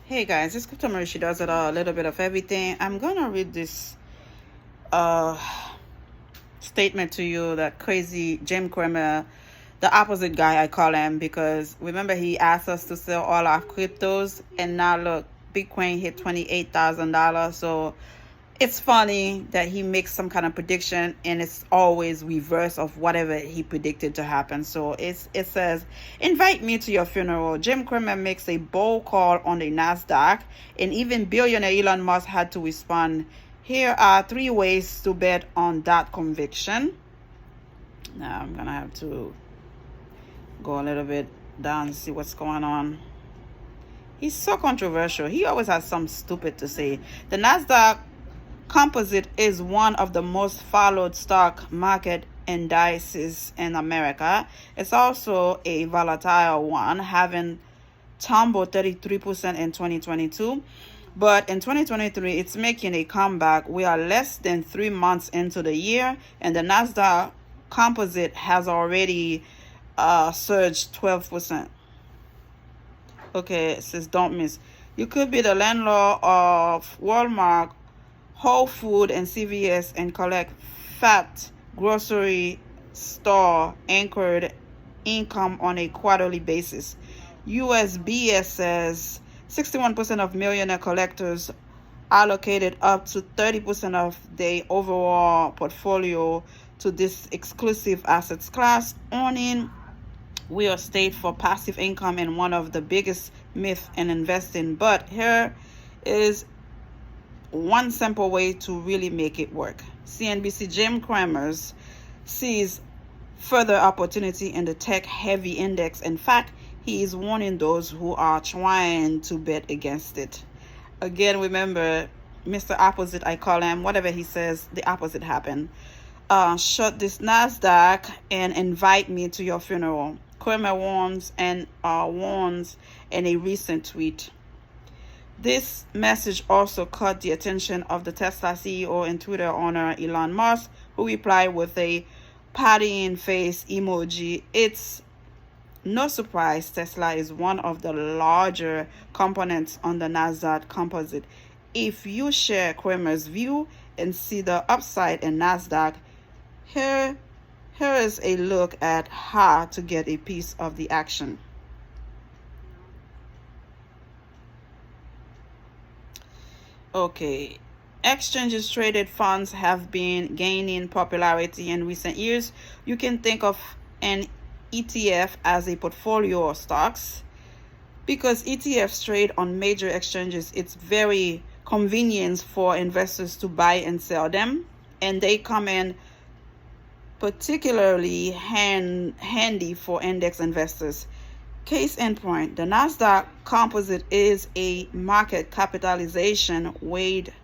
Hey guys, this Crypto Marie. She does it a little bit of everything. I'm gonna read this uh statement to you that crazy Jim Cramer, the opposite guy I call him, because remember he asked us to sell all our cryptos, and now look, Bitcoin hit $28,000. So it's funny that he makes some kind of prediction and it's always reverse of whatever he predicted to happen. So it says, invite me to your funeral. Jim Cramer makes a bold call on the Nasdaq, and even billionaire Elon Musk had to respond. Here are 3 ways to bet on that conviction. Now I'm gonna have to go a little bit down and see what's going on. He's so controversial. He always has something stupid to say. The Nasdaq Composite is one of the most followed stock market indices in America. It's also a volatile one, having tumbled 33% in 2022. But in 2023, it's making a comeback. We are less than 3 months into the year, and the Nasdaq Composite has already surged 12%. Okay, it says don't miss. You could be the landlord of Walmart, Whole Food, and CVS and collect fat grocery store anchored income on a quarterly basis. USBS says 61% of millionaire collectors allocated up to 30% of their overall portfolio to this exclusive assets class, owning real estate for passive income and one of the biggest myths in investing. But here is one simple way to really make it work. CNBC Jim Cramer sees further opportunity in the tech-heavy index. In fact, he is warning those who are trying to bet against it. Again, remember, Mr. Opposite, I call him. Whatever he says, the opposite happened. Shut this Nasdaq and invite me to your funeral. Cramer warns in a recent tweet. This message also caught the attention of the Tesla CEO and Twitter owner Elon Musk, who replied with a partying face emoji. It's no surprise Tesla is one of the larger components on the Nasdaq Composite. If you share Cramer's view and see the upside in Nasdaq, here is a look at how to get a piece of the action. Okay, exchanges traded funds have been gaining popularity in recent years. You can think of an ETF as a portfolio of stocks. Because ETFs trade on major exchanges, it's very convenient for investors to buy and sell them, and they come in particularly handy for index investors. Case in point, the Nasdaq Composite is a market capitalization weighted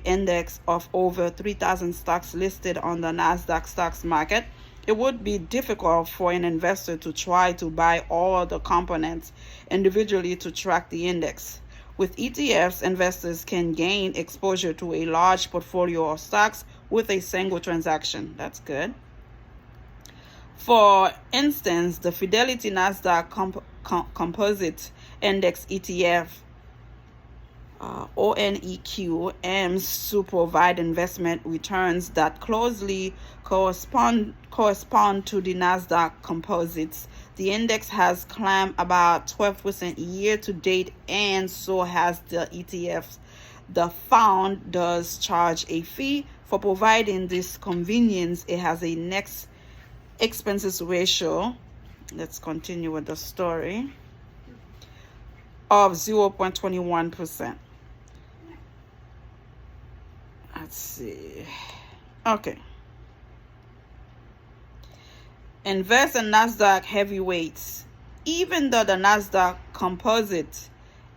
index of over 3,000 stocks listed on the Nasdaq stocks market. It would be difficult for an investor to try to buy all the components individually to track the index. With ETFs, investors can gain exposure to a large portfolio of stocks with a single transaction. That's good. For instance, the Fidelity Nasdaq Composite Index ETF, ONEQ, aims to provide investment returns that closely correspond to the Nasdaq Composites. The index has climbed about 12% year to date, and so has the ETFs. The fund does charge a fee for providing this convenience. It has a next expenses ratio, let's continue with the story, of 0.21%. Let's see. Okay. Invest in Nasdaq heavyweights. Even though the Nasdaq Composite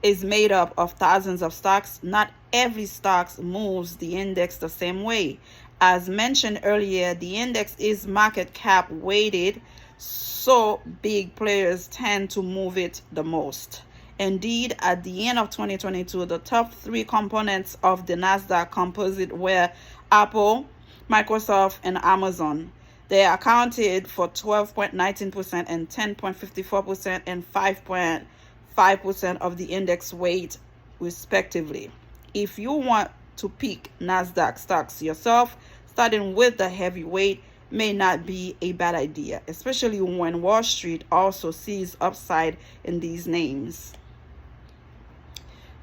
is made up of thousands of stocks, not every stock moves the index the same way. As mentioned earlier, the index is market cap weighted, so big players tend to move it the most. Indeed, at the end of 2022, the top 3 components of the Nasdaq Composite were Apple, Microsoft, and Amazon. They accounted for 12.19% and 10.54% and 5.5 5% of the index weight respectively. If you want to pick Nasdaq stocks yourself, starting with the heavyweight may not be a bad idea, especially when Wall Street also sees upside in these names.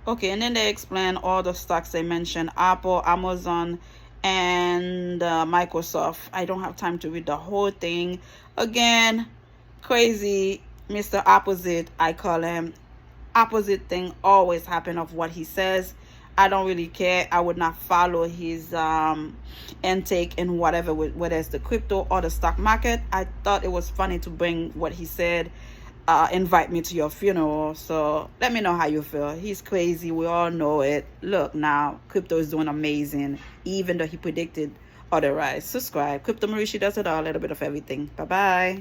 Okay, and then they explain all the stocks they mentioned: Apple, Amazon, and Microsoft. I don't have time to read the whole thing. Again, crazy Mr. Opposite, I call him. Opposite thing always happen of what he says. I don't really care. I would not follow his intake in whatever, whether it's the crypto or the stock market. I thought it was funny to bring what he said. Invite me to your funeral. So let me know how you feel. He's crazy. We all know it. Look, now crypto is doing amazing, even though he predicted otherwise. Subscribe. Crypto Marie, she does it all, a little bit of everything. Bye bye.